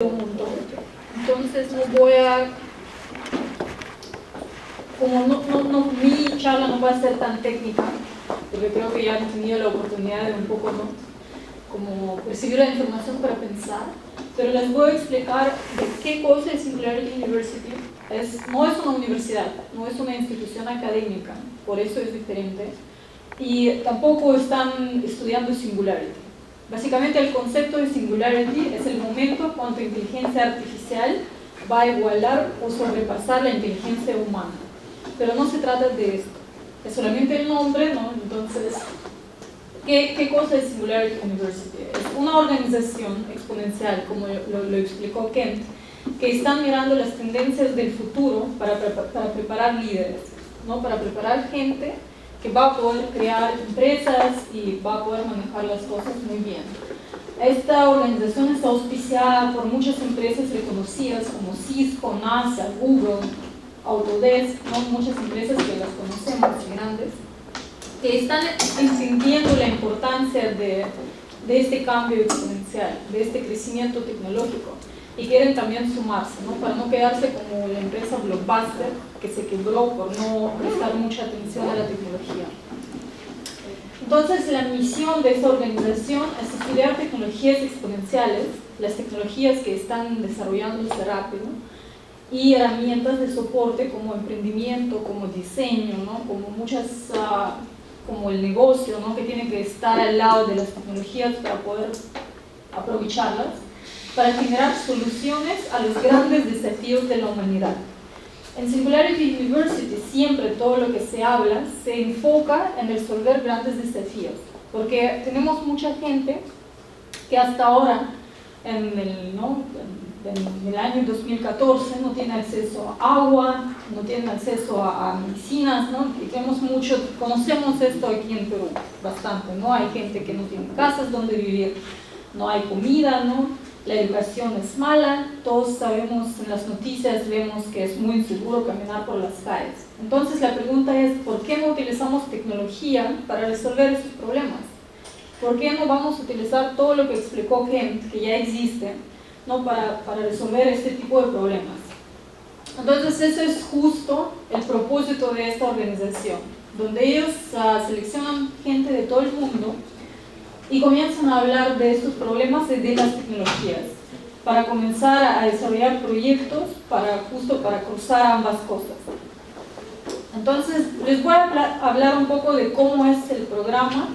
un montón. Entonces no voy a, como mi charla no va a ser tan técnica, porque creo que ya han tenido la oportunidad de un poco, ¿no?, como percibir la información para pensar, pero les voy a explicar de qué cosa es Singularity University. No es una universidad, no es una institución académica, por eso es diferente, y tampoco están estudiando Singularity. Básicamente el concepto de Singularity es el momento cuando inteligencia artificial va a igualar o sobrepasar la inteligencia humana, pero no se trata de esto, es solamente el nombre, ¿no? Entonces, ¿qué cosa es Singularity University? Es una organización exponencial, como lo explicó Kent, que están mirando las tendencias del futuro para preparar líderes, ¿no?, para preparar gente que va a poder crear empresas y va a poder manejar las cosas muy bien. Esta organización está auspiciada por muchas empresas reconocidas como Cisco, NASA, Google, Autodesk, ¿no?, muchas empresas que las conocemos, grandes, que están entendiendo la importancia de este cambio exponencial, de este crecimiento tecnológico, y quieren también sumarse, ¿no?, para no quedarse como la empresa blockbuster que se quebró por no prestar mucha atención a la tecnología. Entonces, la misión de esta organización es estudiar tecnologías exponenciales, las tecnologías que están desarrollándose rápido, y herramientas de soporte como emprendimiento, como diseño, ¿no?, como muchas, como el negocio, ¿no?, que tiene que estar al lado de las tecnologías para poder aprovecharlas, para generar soluciones a los grandes desafíos de la humanidad. En Singularity University siempre todo lo que se habla se enfoca en resolver grandes desafíos, porque tenemos mucha gente que hasta ahora, en el año 2014, no tiene acceso a agua, no tiene acceso a medicinas, ¿no? Conocemos esto aquí en Perú bastante, ¿no? Hay gente que no tiene casas donde vivir, no hay comida, ¿no? La educación es mala, todos sabemos, en las noticias vemos que es muy inseguro caminar por las calles. Entonces la pregunta es, ¿por qué no utilizamos tecnología para resolver esos problemas? ¿Por qué no vamos a utilizar todo lo que explicó Kent, que ya existe, ¿no?, para resolver este tipo de problemas? Entonces eso es justo el propósito de esta organización, donde ellos seleccionan gente de todo el mundo y comienzan a hablar de estos problemas y de las tecnologías, para comenzar a desarrollar proyectos justo para cruzar ambas cosas. Entonces, les voy a hablar un poco de cómo es el programa,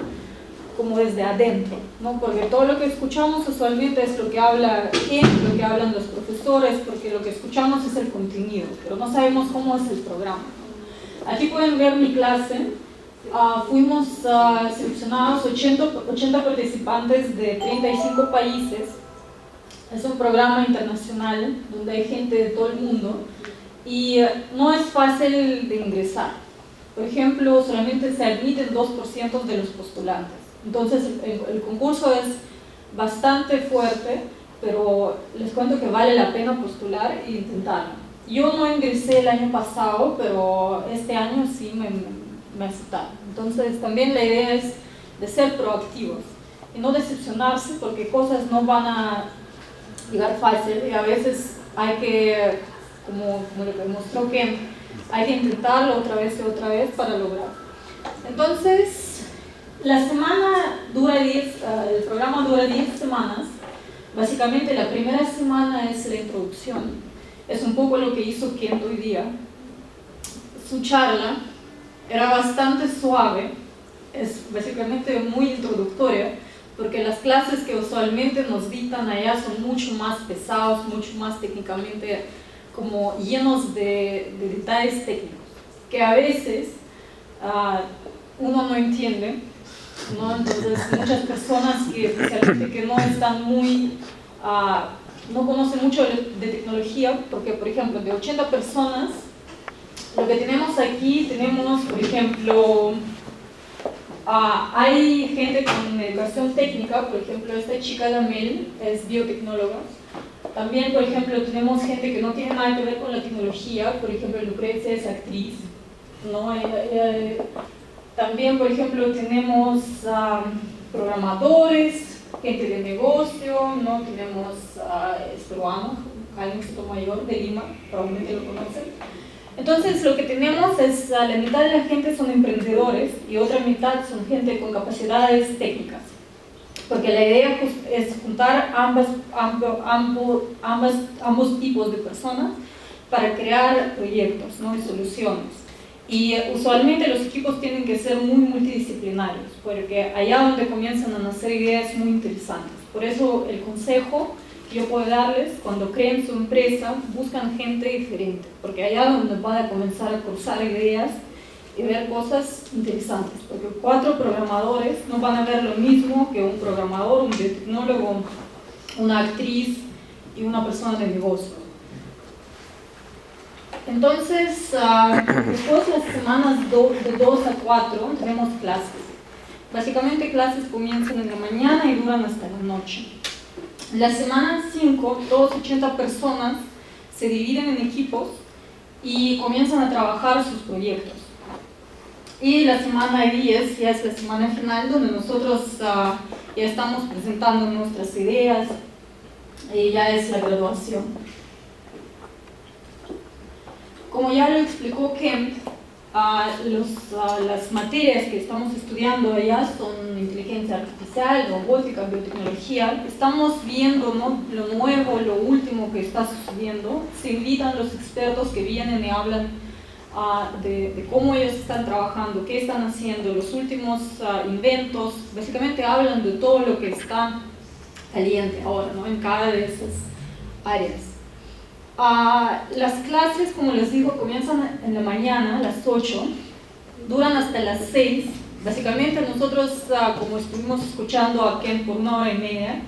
como desde adentro, ¿no?, porque todo lo que escuchamos usualmente es lo que habla Ken, lo que hablan los profesores, porque lo que escuchamos es el contenido, pero no sabemos cómo es el programa. Aquí pueden ver mi clase. Fuimos seleccionados 80 participantes de 35 países. Es un programa internacional donde hay gente de todo el mundo y no es fácil de ingresar. Por ejemplo, solamente se admiten 2% de los postulantes. Entonces el concurso es bastante fuerte, pero les cuento que vale la pena postular e intentarlo. Yo no ingresé el año pasado, pero este año sí me aceptaron. Entonces también la idea es de ser proactivos y no decepcionarse, porque cosas no van a llegar fácil y a veces hay que, como lo que mostró Ken, hay que intentarlo otra vez y otra vez para lograr. Entonces la semana el programa dura 10 semanas. Básicamente la primera semana es la introducción, es un poco lo que hizo Ken hoy día. Su charla era bastante suave, es básicamente muy introductoria, porque las clases que usualmente nos dictan allá son mucho más pesados, mucho más técnicamente como llenos de detalles técnicos, que a veces uno no entiende, ¿no? Entonces muchas personas especialmente que no están no conocen mucho de tecnología, porque por ejemplo de 80 personas, lo que tenemos aquí, por ejemplo, hay gente con educación técnica, por ejemplo, esta chica Damel es biotecnóloga. También, por ejemplo, tenemos gente que no tiene nada que ver con la tecnología, por ejemplo, Lucrecia es actriz, ¿no? También, por ejemplo, tenemos programadores, gente de negocio, ¿no? Tenemos peruanos, alguien Sotomayor de Lima, probablemente lo conocen. Entonces lo que tenemos es, la mitad de la gente son emprendedores y otra mitad son gente con capacidades técnicas. Porque la idea es juntar ambos tipos de personas para crear proyectos, ¿no? Y soluciones. Y usualmente los equipos tienen que ser muy multidisciplinarios, porque allá donde comienzan a nacer ideas muy interesantes. Por eso el consejo que yo puedo darles, cuando creen su empresa, buscan gente diferente, porque allá donde van a comenzar a cruzar ideas y ver cosas interesantes, porque 4 programadores no van a ver lo mismo que un programador, un biotecnólogo, una actriz y una persona de negocio. Entonces, después de las semanas de 2 a 4 tenemos clases. Básicamente clases comienzan en la mañana y duran hasta la noche. En la semana 5, todos 80 personas se dividen en equipos y comienzan a trabajar sus proyectos. Y la semana 10 ya es la semana final, donde nosotros ya estamos presentando nuestras ideas y ya es la graduación. Como ya lo explicó Kent, las materias que estamos estudiando allá son inteligencia artificial, robótica, biotecnología. Estamos viendo, ¿no?, lo nuevo, lo último que está sucediendo. Se invitan los expertos que vienen y hablan de cómo ellos están trabajando, qué están haciendo, los últimos inventos. Básicamente hablan de todo lo que está caliente ahora, ¿no?, en cada de esas áreas. Las clases, como les digo, comienzan en la mañana a las 8, duran hasta las 6. Básicamente nosotros, como estuvimos escuchando a Ken por 1 hora y media,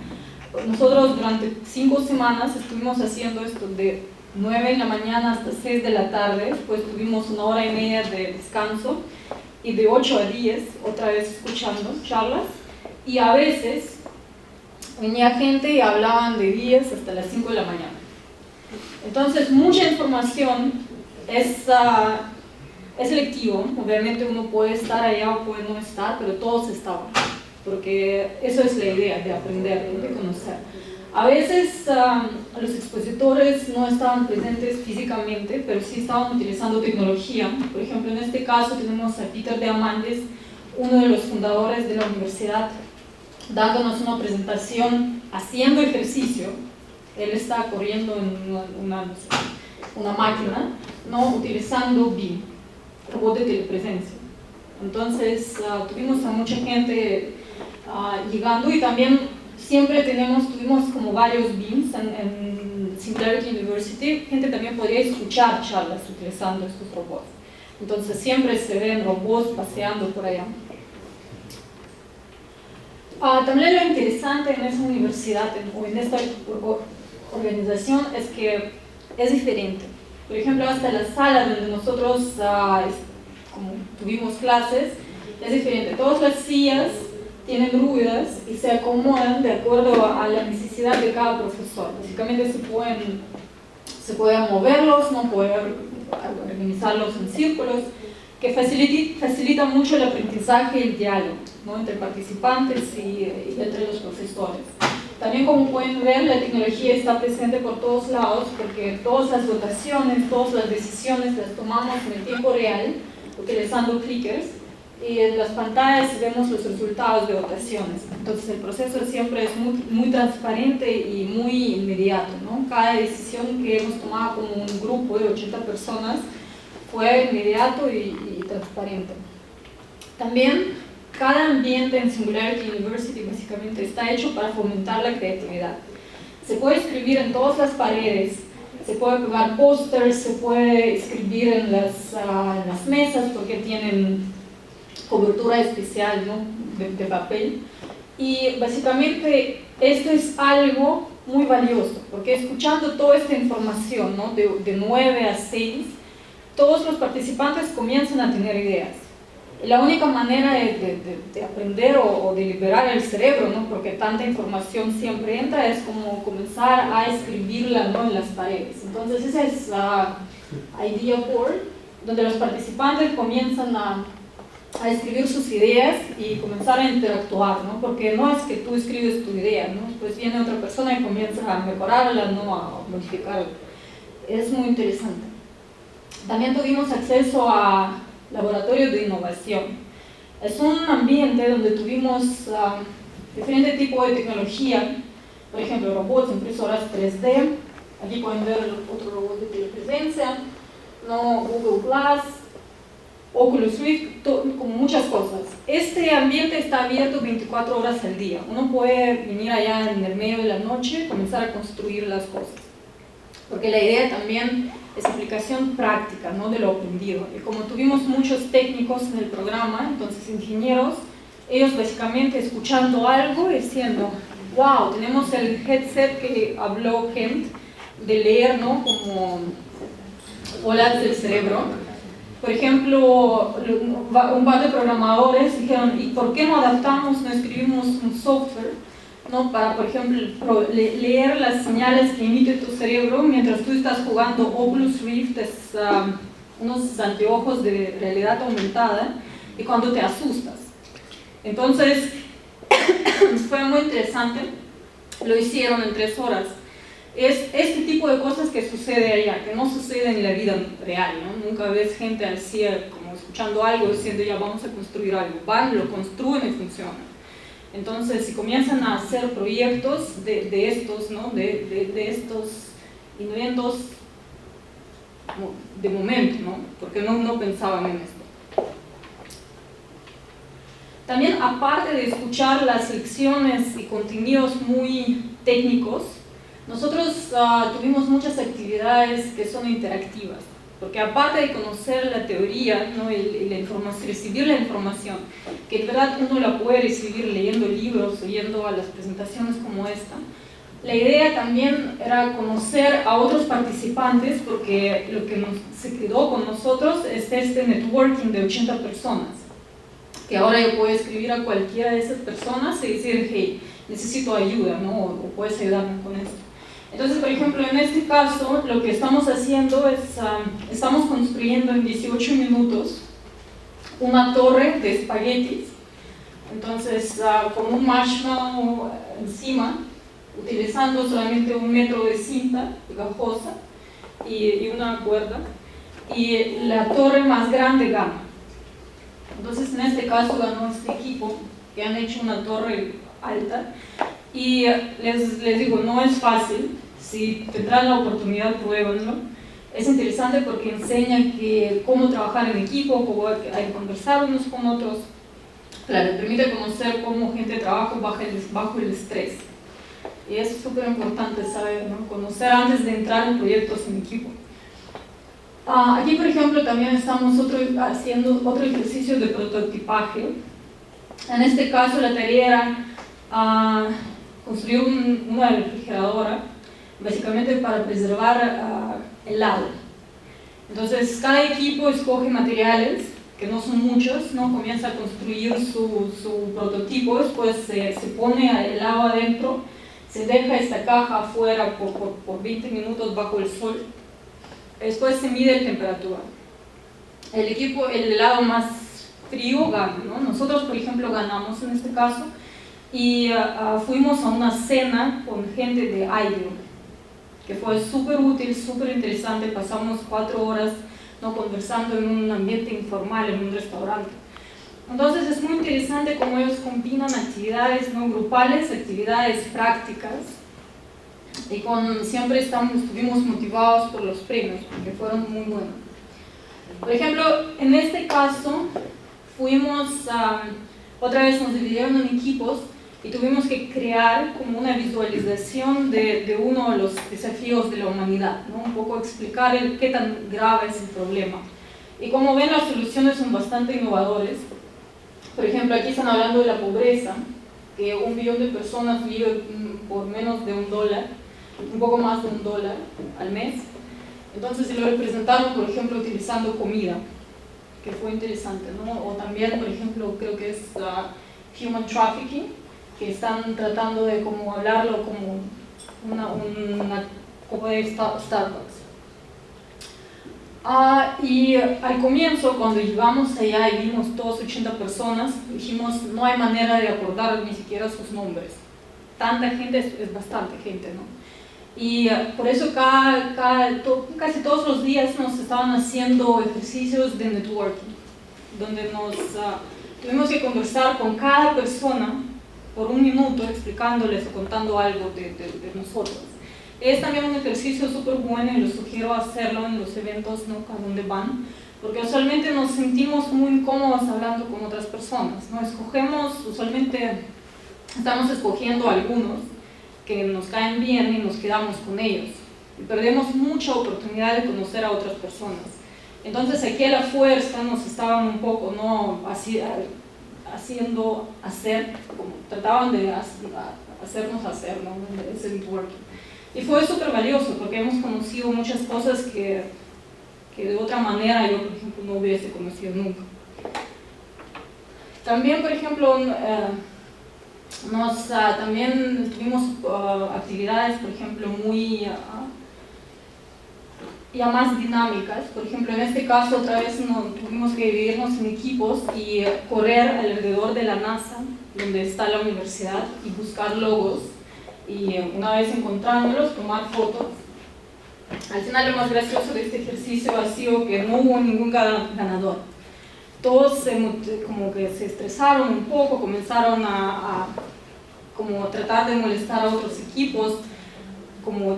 nosotros durante 5 semanas estuvimos haciendo esto de 9 en la mañana hasta 6 de la tarde, después tuvimos 1 hora y media de descanso y de 8 a 10 otra vez escuchando charlas, y a veces venía gente y hablaban de 10 hasta las 5 de la mañana. Entonces, mucha información, es selectivo. Obviamente uno puede estar allá o puede no estar, pero todos estaban, porque eso es la idea de aprender, de conocer. A veces los expositores no estaban presentes físicamente, pero sí estaban utilizando tecnología. Por ejemplo, en este caso tenemos a Peter Diamandis, uno de los fundadores de la universidad, dándonos una presentación haciendo ejercicio. Él está corriendo en una máquina, ¿no?, utilizando BIM, robot de telepresencia. Entonces tuvimos a mucha gente llegando, y también siempre tuvimos como varios BIMs en Singularity University. Gente también podría escuchar charlas utilizando estos robots. Entonces siempre se ven robots paseando por allá. También lo interesante en esa universidad o en esta organización es que es diferente. Por ejemplo, hasta la sala donde nosotros como tuvimos clases es diferente. Todas las sillas tienen ruedas y se acomodan de acuerdo a la necesidad de cada profesor. Básicamente se pueden moverlos, no pueden organizarlos en círculos, que facilita mucho el aprendizaje y el diálogo, ¿no?, entre participantes y entre los profesores. También, como pueden ver, la tecnología está presente por todos lados, porque todas las votaciones, todas las decisiones las tomamos en el tiempo real, utilizando clickers, y en las pantallas vemos los resultados de votaciones. Entonces el proceso siempre es muy transparente y muy inmediato, ¿no? Cada decisión que hemos tomado como un grupo de 80 personas fue inmediato y transparente. También cada ambiente en Singularity University básicamente está hecho para fomentar la creatividad. Se puede escribir en todas las paredes, se puede pegar pósters, se puede escribir en las mesas porque tienen cobertura especial, ¿no?, de papel. Y básicamente esto es algo muy valioso, porque escuchando toda esta información, ¿no?, de 9 a 6, todos los participantes comienzan a tener ideas. La única manera de aprender o de liberar el cerebro, ¿no?, porque tanta información siempre entra, es como comenzar a escribirla, ¿no?, en las paredes. Entonces esa es la idea board, donde los participantes comienzan a a escribir sus ideas y comenzar a interactuar, ¿no? Porque no es que tú escribes tu idea, ¿no? Pues viene otra persona y comienza a mejorarla, ¿no? A modificarla. Es muy interesante. También tuvimos acceso a laboratorios de innovación. Es un ambiente donde tuvimos diferente tipo de tecnología, por ejemplo, robots, impresoras 3D, aquí pueden ver otro robot de telepresencia, ¿no? Google Glass, Oculus Rift, como muchas cosas. Este ambiente está abierto 24 horas al día. Uno puede venir allá en el medio de la noche y comenzar a construir las cosas. Porque la idea también es aplicación práctica, ¿no? De lo aprendido. Y como tuvimos muchos técnicos en el programa, entonces ingenieros, ellos básicamente escuchando algo diciendo, wow, tenemos el headset que habló Kent de leer, ¿no? Como olas del cerebro. Por ejemplo, un par de programadores dijeron, ¿y por qué no adaptamos, no escribimos un software, ¿no? Para, por ejemplo, leer las señales que emite tu cerebro mientras tú estás jugando Oculus Rift, unos anteojos de realidad aumentada, y cuando te asustas? Entonces, fue muy interesante, lo hicieron en 3 horas. Es este tipo de cosas que sucede allá, que no sucede en la vida real, ¿no? Nunca ves gente así como escuchando algo, diciendo ya vamos a construir algo. Van, lo construyen y funciona. Entonces, si comienzan a hacer proyectos de estos, ¿no? de estos inventos de momento, ¿no? Porque no pensaban en esto. También, aparte de escuchar las lecciones y contenidos muy técnicos, nosotros tuvimos muchas actividades que son interactivas, porque aparte de conocer la teoría, ¿no? y la información, recibir la información, que en verdad uno la puede recibir leyendo libros, oyendo a las presentaciones como esta, la idea también era conocer a otros participantes, porque lo que se quedó con nosotros es este networking de 80 personas, que ahora yo puedo escribir a cualquiera de esas personas y decir, hey, necesito ayuda, ¿no? o puedes ayudarme con esto. Entonces, por ejemplo, en este caso, lo que estamos haciendo es, estamos construyendo en 18 minutos una torre de espaguetis, entonces, con un marshmallow encima, utilizando solamente 1 metro de cinta pegajosa y una cuerda, y la torre más grande gana. Entonces, en este caso ganó este equipo, que han hecho una torre alta, y les digo, no es fácil. Si tendrán la oportunidad, pruébenlo. Es interesante porque enseña cómo trabajar en equipo, cómo hay que conversar unos con otros. Claro, permite conocer cómo gente trabaja bajo el estrés. Y es súper importante saber, ¿no? Conocer antes de entrar en proyectos en equipo. Aquí, por ejemplo, también estamos haciendo otro ejercicio de prototipaje. En este caso, la tarea era construir una refrigeradora, básicamente para preservar helado. Entonces, cada equipo escoge materiales, que no son muchos, ¿no? Comienza a construir su prototipo, después se pone el helado adentro, se deja esta caja afuera por 20 minutos bajo el sol, después se mide la temperatura. El helado más frío gana, ¿no? Nosotros, por ejemplo, ganamos en este caso, y fuimos a una cena con gente de IDEO, que fue súper útil, súper interesante. Pasamos 4 horas, ¿no? Conversando en un ambiente informal, en un restaurante. Entonces es muy interesante cómo ellos combinan actividades, ¿no? grupales, actividades prácticas, y siempre estuvimos motivados por los premios, porque fueron muy buenos. Por ejemplo, en este caso, otra vez nos dividieron en equipos, y tuvimos que crear como una visualización de uno de los desafíos de la humanidad, ¿no? Un poco explicar qué tan grave es el problema. Y como ven, las soluciones son bastante innovadoras. Por ejemplo, aquí están hablando de la pobreza, que 1 billón de personas viven por menos de $1, un poco más de $1 al mes. Entonces se lo representaron, por ejemplo, utilizando comida, que fue interesante, ¿no? O también, por ejemplo, creo que es human trafficking, que están tratando de como hablarlo como una copa de Starbucks. Y al comienzo, cuando llegamos allá y vimos todos 80 personas, dijimos, no hay manera de acordar ni siquiera sus nombres. Tanta gente es bastante gente, ¿no? Y por eso casi todos los días nos estaban haciendo ejercicios de networking, donde tuvimos que conversar con cada persona por un minuto explicándoles o contando algo de nosotros. Es también un ejercicio súper bueno y les sugiero hacerlo en los eventos, ¿no?, a donde van, porque usualmente nos sentimos muy incómodos hablando con otras personas, ¿no? Usualmente estamos escogiendo algunos que nos caen bien y nos quedamos con ellos. Y perdemos mucha oportunidad de conocer a otras personas. Entonces aquí a la fuerza nos estaban un poco, ¿no?, trataban de hacernos hacer, ¿no?, ese networking. Y fue súper valioso porque hemos conocido muchas cosas que de otra manera yo, por ejemplo, no hubiese conocido nunca. También, por ejemplo, también tuvimos actividades, por ejemplo, muy ya más dinámicas. Por ejemplo, en este caso otra vez tuvimos que dividirnos en equipos y correr alrededor de la NASA, donde está la universidad, y buscar logos. Y una vez encontrándolos, tomar fotos. Al final lo más gracioso de este ejercicio ha sido que no hubo ningún ganador. Todos como que se estresaron un poco, comenzaron a como tratar de molestar a otros equipos, como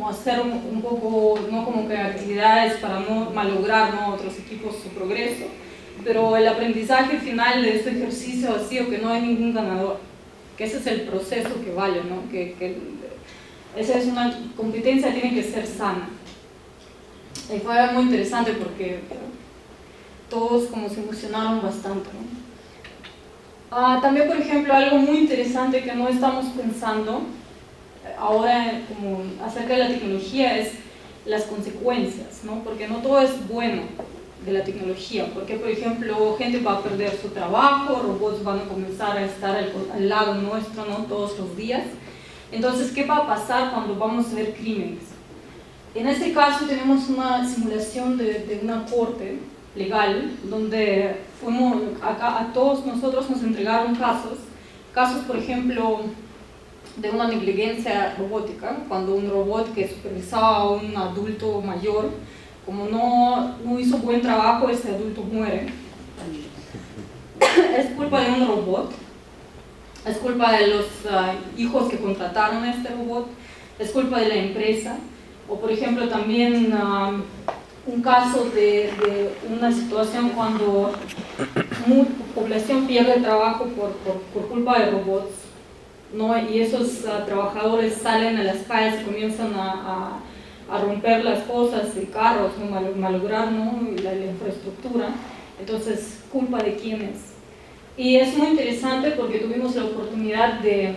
hacer un poco, ¿no?, como que actividades para no malograr, ¿no?, a otros equipos su progreso. Pero el aprendizaje final de este ejercicio ha sido que no hay ningún ganador, que ese es el proceso que vale, ¿no?, esa es una competencia, tiene que ser sana. Y fue muy interesante porque todos como se emocionaron bastante, ¿no? También, por ejemplo, algo muy interesante que no estamos pensando ahora como acerca de la tecnología es las consecuencias, ¿no? Porque no todo es bueno de la tecnología, porque, por ejemplo, gente va a perder su trabajo, robots van a comenzar a estar al lado nuestro, ¿no?, todos los días. Entonces, ¿qué va a pasar cuando vamos a ver crímenes? En este caso tenemos una simulación de una corte legal, donde a todos nosotros nos entregaron casos, por ejemplo, de una negligencia robótica, cuando un robot que supervisaba a un adulto mayor, como no hizo buen trabajo, ese adulto muere. Es culpa de un robot, es culpa de los hijos que contrataron a este robot, es culpa de la empresa. O por ejemplo también un caso de una situación cuando población pierde trabajo por culpa de robots, ¿no? Y esos trabajadores salen a las calles y comienzan a romper las cosas, de carros, ¿no?, malograr, ¿no?, la infraestructura. Entonces, ¿culpa de quién es? Y es muy interesante porque tuvimos la oportunidad de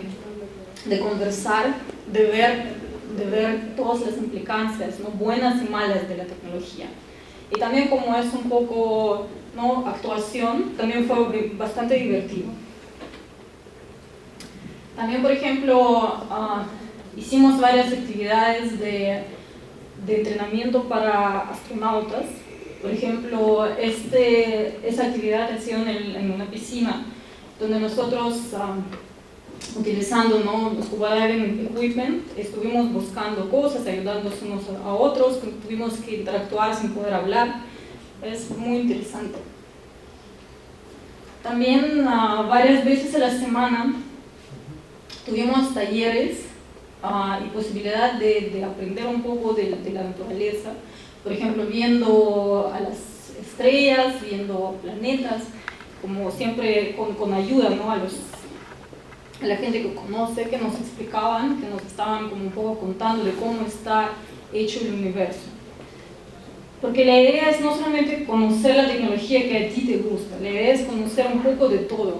conversar, de ver todas las implicancias, ¿no?, buenas y malas de la tecnología. Y también, como es un poco, ¿no?, actuación, también fue bastante divertido. También, por ejemplo, hicimos varias actividades de entrenamiento para astronautas. Por ejemplo, esa actividad ha sido en una piscina, donde nosotros, utilizando, ¿no?, scuba diving equipment, estuvimos buscando cosas, ayudándonos unos a otros, tuvimos que interactuar sin poder hablar. Es muy interesante. También varias veces a la semana tuvimos talleres y posibilidad de aprender un poco de la naturaleza. Por ejemplo, viendo a las estrellas, viendo planetas, como siempre con ayuda, ¿no?, a la gente que conoce, que nos explicaban, que nos estaban como un poco contando de cómo está hecho el universo. Porque la idea es no solamente conocer la tecnología que a ti te gusta, la idea es conocer un poco de todo,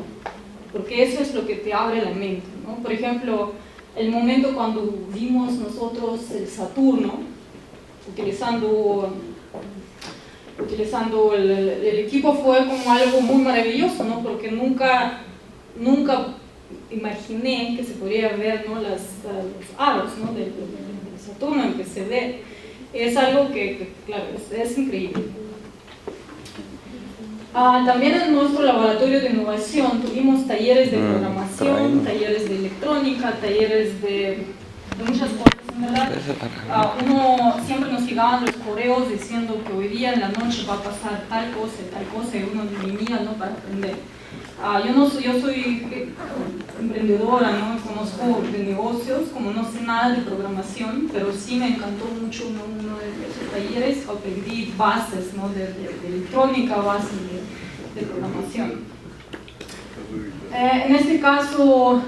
porque eso es lo que te abre la mente, ¿no? Por ejemplo, el momento cuando vimos nosotros el Saturno, utilizando el equipo, fue como algo muy maravilloso, ¿no? Porque nunca imaginé que se podría ver, ¿no?, los aros, ¿no?, del Saturno, en que se ve. Es algo que claro, es increíble. También en nuestro laboratorio de innovación tuvimos talleres de programación, talleres de electrónica, talleres de muchas cosas, en verdad. Uno siempre nos llegaban los correos diciendo que hoy día en la noche va a pasar tal cosa, y uno venía, ¿no?, para aprender. Yo soy emprendedora, ¿no?, conozco de negocios, como no sé nada de programación, pero sí me encantó mucho uno de esos talleres. Aprendí bases, ¿no?, de electrónica, bases de programación. En este caso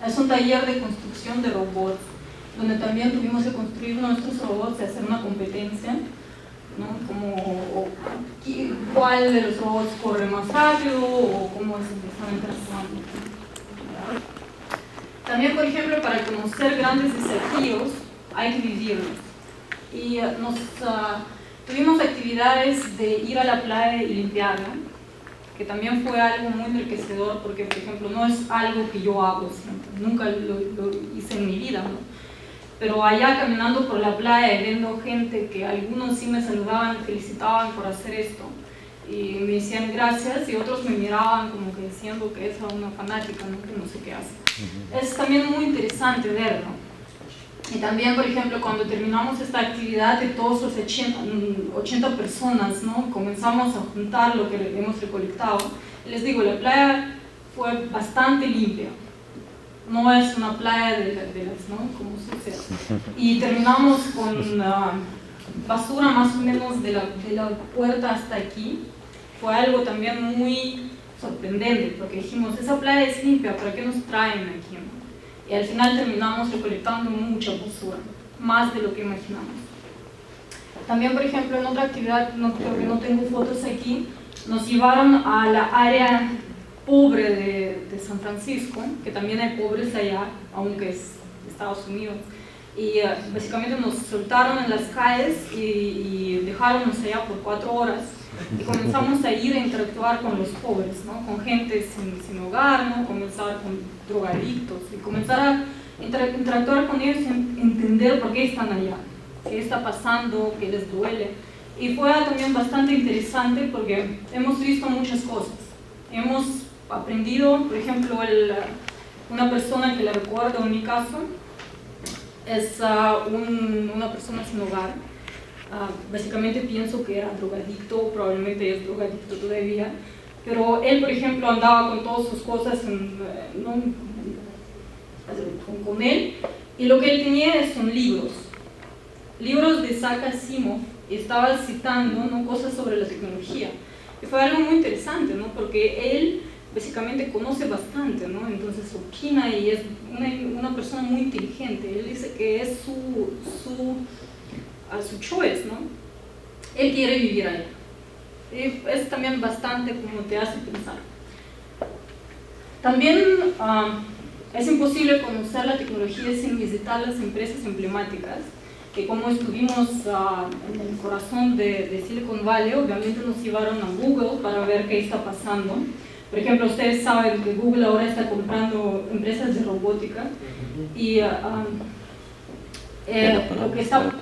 es un taller de construcción de robots, donde también tuvimos que construir nuestros robots y hacer una competencia, ¿no?, como cuál de los robots corre más rápido o cómo se están interactuando. También, por ejemplo, para conocer grandes desafíos hay que vivirlos. Y tuvimos actividades de ir a la playa y limpiarla, que también fue algo muy enriquecedor, porque, por ejemplo, no es algo que yo hago siempre, nunca lo hice en mi vida, ¿no? Pero allá caminando por la playa y viendo gente que algunos sí me saludaban, me felicitaban por hacer esto y me decían gracias, y otros me miraban como que diciendo que es una fanática, ¿no?, que no sé qué hace. Es también muy interesante verlo. Y también, por ejemplo, cuando terminamos esta actividad de todos los 80 personas, ¿no?, comenzamos a juntar lo que hemos recolectado. Les digo, la playa fue bastante limpia. No es una playa de las, ¿no?, como sucia. Y terminamos con basura más o menos de la puerta hasta aquí. Fue algo también muy sorprendente, porque dijimos, esa playa es limpia, ¿para qué nos traen aquí, no? Y al final terminamos recolectando mucha basura, más de lo que imaginamos. También, por ejemplo, en otra actividad, creo que no tengo fotos aquí, nos llevaron a la área pobre de San Francisco, que también hay pobres allá, aunque es Estados Unidos, y básicamente nos soltaron en las calles y dejaronnos allá por 4 horas, y comenzamos a ir a interactuar con los pobres, ¿no?, con gente sin hogar, ¿no?, comenzar con drogadictos, y comenzar a interactuar con ellos y entender por qué están allá, qué está pasando, qué les duele. Y fue también bastante interesante porque hemos visto muchas cosas. Hemos aprendido, por ejemplo, una persona que la recuerdo en mi caso es una persona sin hogar. Básicamente pienso que era drogadicto, probablemente es drogadicto todavía, pero él, por ejemplo, andaba con todas sus cosas con él, y lo que él tenía son libros de Isaac Asimov, y estaba citando, ¿no?, cosas sobre la tecnología. Y fue algo muy interesante, ¿no?, porque él básicamente conoce bastante, ¿no?, entonces opina y es una persona muy inteligente. Él dice que es su choice, ¿no? Él quiere vivir allá. Y es también bastante como te hace pensar. También es imposible conocer la tecnología sin visitar las empresas emblemáticas, que como estuvimos en el corazón de Silicon Valley, obviamente nos llevaron a Google para ver qué está pasando. Por ejemplo, ustedes saben que Google ahora está comprando empresas de robótica, y lo que está